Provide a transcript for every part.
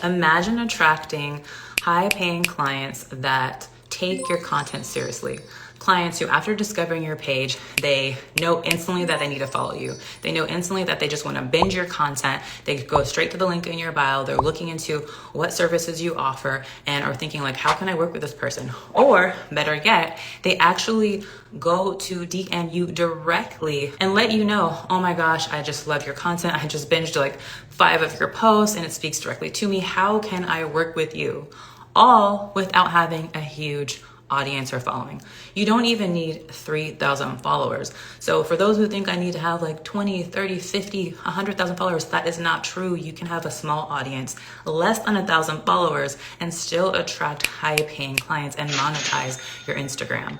Imagine attracting high-paying clients that take your content seriously. Clients who, after discovering your page, they know instantly that they need to follow you. They know instantly that they just want to binge your content. They go straight to the link in your bio. They're looking into what services you offer and are thinking like, how can I work with this person? Or better yet, they actually go to DM you directly and let you know, oh my gosh, I just love your content. I just binged like 5 of your posts and it speaks directly to me. How can I work with you? All without having a huge audience or following. You don't even need 3,000 followers. So for those who think I need to have like 20, 30, 50, 100,000 followers, that is not true. You can have a small audience, less than 1,000 followers, and still attract high paying clients and monetize your Instagram.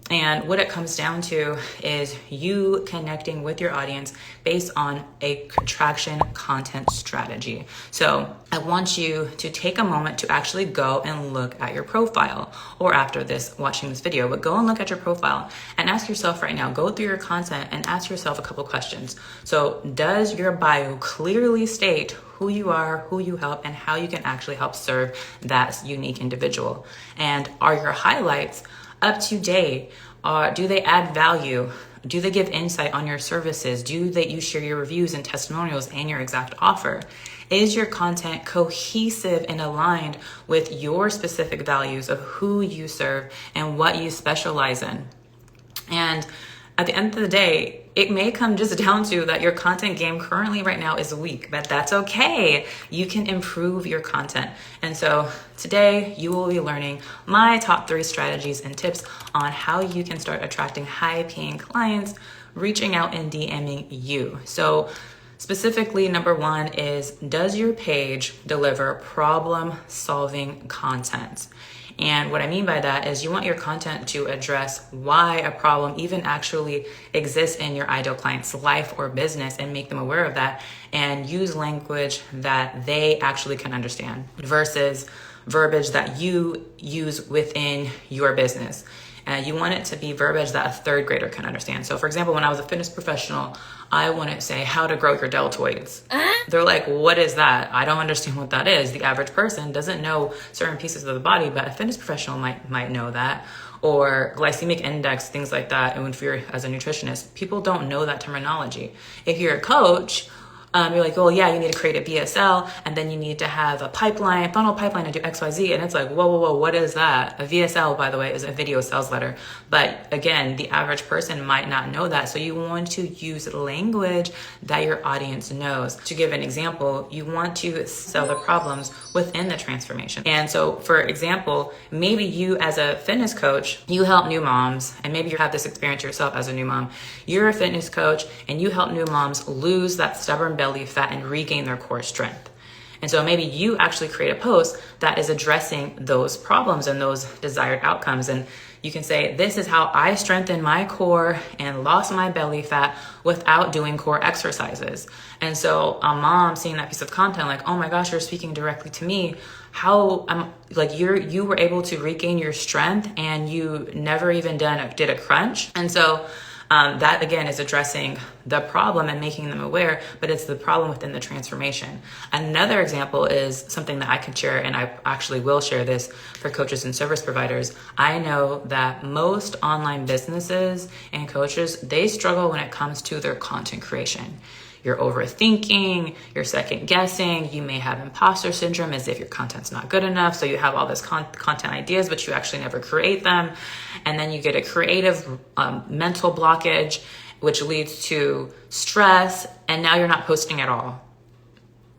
And what it comes down to is you connecting with your audience based on a contraction content strategy. So I want you to take a moment to actually go and look at your profile, or after this, watching this video, but go and look at your profile and ask yourself right now, go through your content and ask yourself a couple questions. So does your bio clearly state who you are, who you help, and how you can actually help serve that unique individual? And are your highlights up to date? Do they add value? Do they give insight on your services? Do you share your reviews and testimonials and your exact offer? Is your content cohesive and aligned with your specific values of who you serve and what you specialize in? And at the end of the day, it may come just down to that your content game currently right now is weak, but that's okay. You can improve your content. And so today you will be learning my top 3 strategies and tips on how you can start attracting high paying clients, reaching out and DMing you. So specifically, number 1 is, does your page deliver problem solving content? And what I mean by that is you want your content to address why a problem even actually exists in your ideal client's life or business and make them aware of that, and use language that they actually can understand versus verbiage that you use within your business. You want it to be verbiage that a 3rd grader can understand. So for example, when I was a fitness professional, I wouldn't say how to grow your deltoids. They're like, what is that? I don't understand what that is. The average person doesn't know certain pieces of the body, but a fitness professional might know that. Or glycemic index, things like that. And if you're as a nutritionist, people don't know that terminology. If you're a coach, you're like, well, yeah, you need to create a VSL, and then you need to have a funnel pipeline to do XYZ. And it's like, whoa, what is that? A VSL, by the way, is a video sales letter. But again, the average person might not know that. So you want to use language that your audience knows. To give an example, you want to sell the problems within the transformation. And so for example, maybe you as a fitness coach, you help new moms, and maybe you have this experience yourself as a new mom. You're a fitness coach and you help new moms lose that stubborn belly fat and regain their core strength. And so maybe you actually create a post that is addressing those problems and those desired outcomes. And you can say, this is how I strengthened my core and lost my belly fat without doing core exercises. And so a mom seeing that piece of content, like, oh my gosh, you're speaking directly to me. How you were able to regain your strength and you never even did a crunch. And so that again is addressing the problem and making them aware, but it's the problem within the transformation. Another example is something that I could share, and I actually will share this for coaches and service providers. I know that most online businesses and coaches, they struggle when it comes to their content creation. You're overthinking, you're second guessing, you may have imposter syndrome as if your content's not good enough. So you have all this content ideas, but you actually never create them. And then you get a creative mental blockage, which leads to stress. And now you're not posting at all.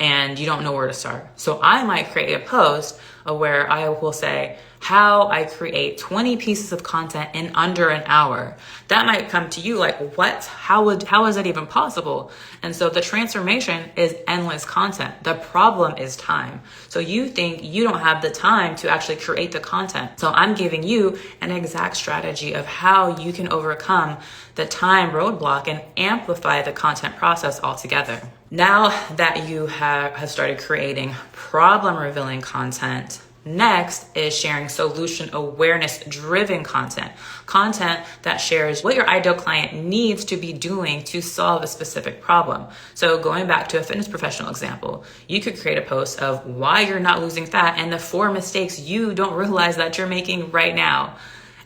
And you don't know where to start. So I might create a post where I will say how I create 20 pieces of content in under an hour. That might come to you like, what? How is that even possible? And so the transformation is endless content. The problem is time. So you think you don't have the time to actually create the content. So I'm giving you an exact strategy of how you can overcome the time roadblock and amplify the content process altogether. Now that you have started creating problem revealing content, Next is sharing solution awareness driven content, content that shares what your ideal client needs to be doing to solve a specific problem. So going back to a fitness professional example, you could create a post of why you're not losing fat and the 4 mistakes you don't realize that you're making right now.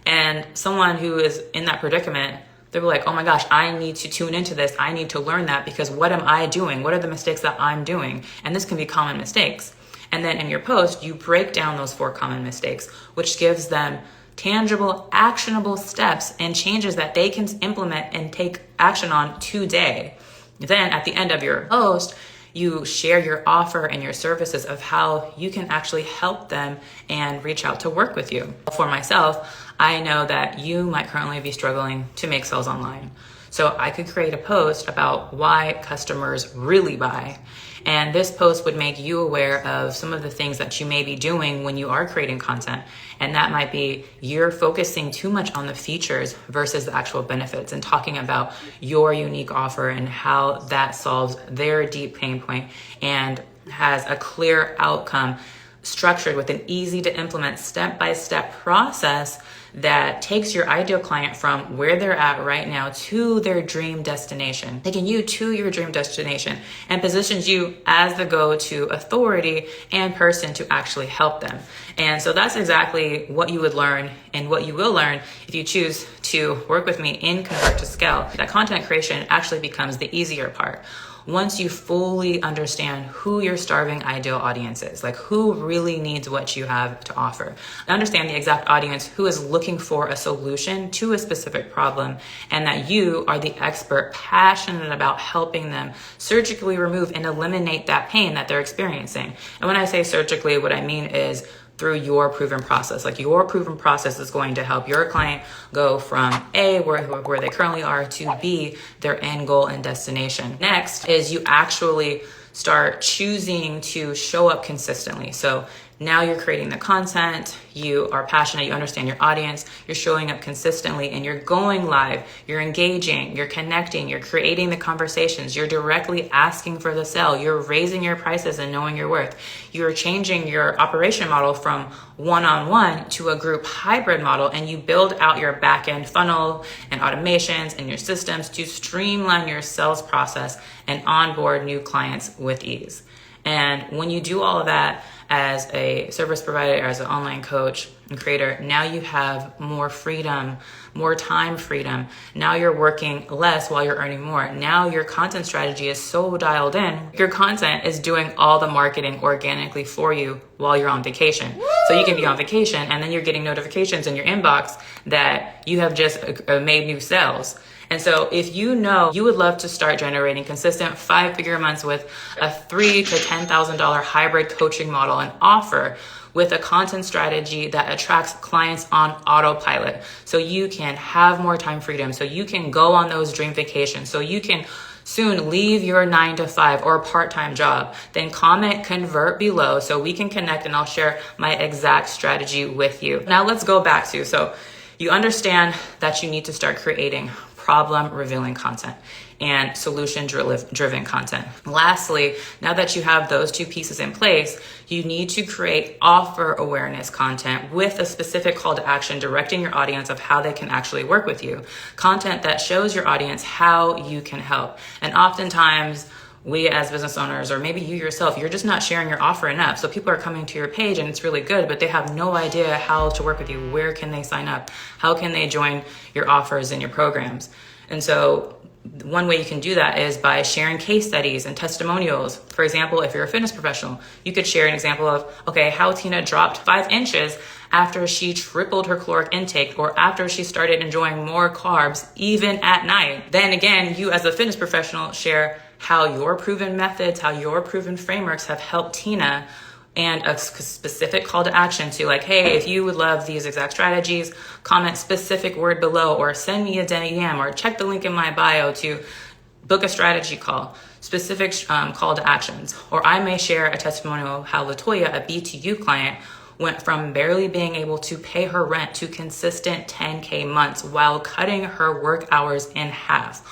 And someone who is in that predicament, they're like, oh my gosh, I need to tune into this. I need to learn that, because what am I doing? What are the mistakes that I'm doing? And this can be common mistakes. And then in your post, you break down those 4 common mistakes, which gives them tangible, actionable steps and changes that they can implement and take action on today. Then at the end of your post, you share your offer and your services of how you can actually help them and reach out to work with you. For myself, I know that you might currently be struggling to make sales online. So I could create a post about why customers really buy. And this post would make you aware of some of the things that you may be doing when you are creating content. And that might be you're focusing too much on the features versus the actual benefits, and talking about your unique offer and how that solves their deep pain point and has a clear outcome structured with an easy to implement step-by-step process that takes your ideal client from where they're at right now to their dream destination, taking you to your dream destination, and positions you as the go-to authority and person to actually help them. And so that's exactly what you would learn and what you will learn if you choose to work with me in Convert to Scale. That content creation actually becomes the easier part. Once you fully understand who your starving ideal audience is, like who really needs what you have to offer, understand the exact audience who is looking for a solution to a specific problem, and that you are the expert passionate about helping them surgically remove and eliminate that pain that they're experiencing. And when I say surgically, what I mean is through your proven process. Like your proven process is going to help your client go from A, where they currently are, to B, their end goal and destination. Next is you actually start choosing to show up consistently. So now you're creating the content, you are passionate, you understand your audience, you're showing up consistently, and you're going live, you're engaging, you're connecting, you're creating the conversations, you're directly asking for the sale, you're raising your prices and knowing your worth. You're changing your operation model from one-on-one to a group hybrid model, and you build out your back-end funnel and automations and your systems to streamline your sales process and onboard new clients with ease. And when you do all of that as a service provider, as an online coach and creator, now you have more freedom, more time freedom. Now you're working less while you're earning more. Now your content strategy is so dialed in. Your content is doing all the marketing organically for you while you're on vacation. So you can be on vacation and then you're getting notifications in your inbox that you have just made new sales. And so if you know you would love to start generating consistent 5-figure months with a $3,000 to $10,000 hybrid coaching model and offer with a content strategy that attracts clients on autopilot, so you can have more time freedom, so you can go on those dream vacations, so you can soon leave your 9-to-5 or part-time job, then comment convert below so we can connect and I'll share my exact strategy with you. Now let's go back to, so you understand that you need to start creating problem revealing content and solution driven content. Lastly, now that you have those 2 pieces in place, you need to create offer awareness content with a specific call to action directing your audience of how they can actually work with you. Content that shows your audience how you can help. And oftentimes, we as business owners, or maybe you yourself, you're just not sharing your offer enough. So people are coming to your page and it's really good, but they have no idea how to work with you. Where can they sign up? How can they join your offers and your programs? And so one way you can do that is by sharing case studies and testimonials. For example, if you're a fitness professional, you could share an example of, okay, how Tina dropped 5 inches after she tripled her caloric intake, or after she started enjoying more carbs, even at night. Then again, you as a fitness professional share how your proven methods, how your proven frameworks have helped Tina, and a specific call to action to like, hey, if you would love these exact strategies, comment specific word below, or send me a DM, or check the link in my bio to book a strategy call, specific call to actions. Or I may share a testimonial of how Latoya, a BTU client, went from barely being able to pay her rent to consistent 10K months while cutting her work hours in half.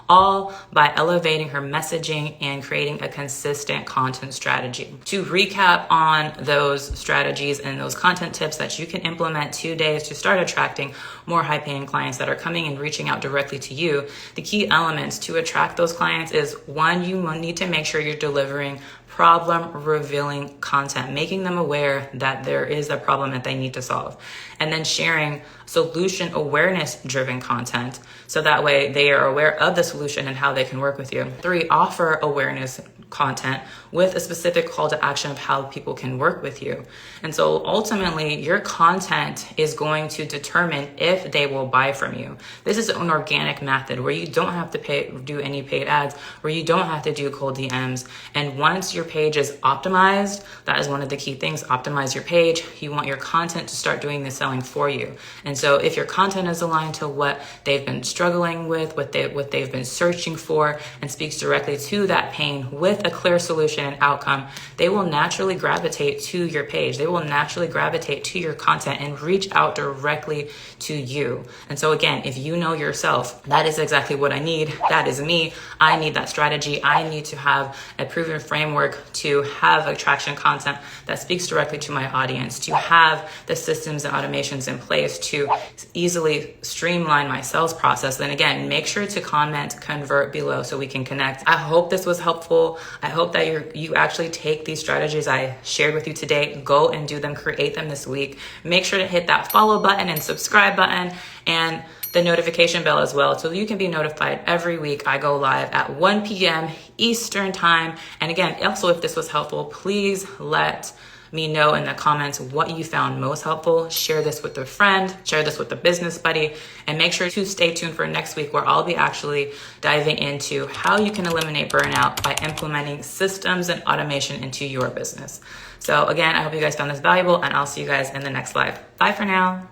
all by elevating her messaging and creating a consistent content strategy. To recap on those strategies and those content tips that you can implement today to start attracting more high paying clients that are coming and reaching out directly to you, the key elements to attract those clients is, one, you need to make sure you're delivering problem revealing content, making them aware that there is a problem that they need to solve, and then sharing solution awareness driven content so that way they are aware of the solution and how they can work with you. 3, offer awareness content with a specific call to action of how people can work with you. And so ultimately your content is going to determine if they will buy from you. This is an organic method where you don't have to do any paid ads, where you don't have to do cold DMs. And once your page is optimized, that is one of the key things, optimize your page. You want your content to start doing the selling for you. And so if your content is aligned to what they've been struggling with, what they've been searching for, and speaks directly to that pain with a clear solution and outcome, they will naturally gravitate to your page. They will naturally gravitate to your content and reach out directly to you. And so again, if you know yourself, that is exactly what I need. That is me. I need that strategy. I need to have a proven framework to have attraction content that speaks directly to my audience, to have the systems and automations in place to easily streamline my sales process. Then again, make sure to comment, convert below so we can connect. I hope this was helpful. I hope that you actually take these strategies I shared with you today, go and do them, create them this week. Make sure to hit that follow button and subscribe button and the notification bell as well, so you can be notified every week. I go live at 1 p.m. Eastern time. And again, also, if this was helpful, please let me know in the comments what you found most helpful. Share this with a friend, share this with a business buddy, and make sure to stay tuned for next week where I'll be actually diving into how you can eliminate burnout by implementing systems and automation into your business. So again, I hope you guys found this valuable, and I'll see you guys in the next live. Bye for now.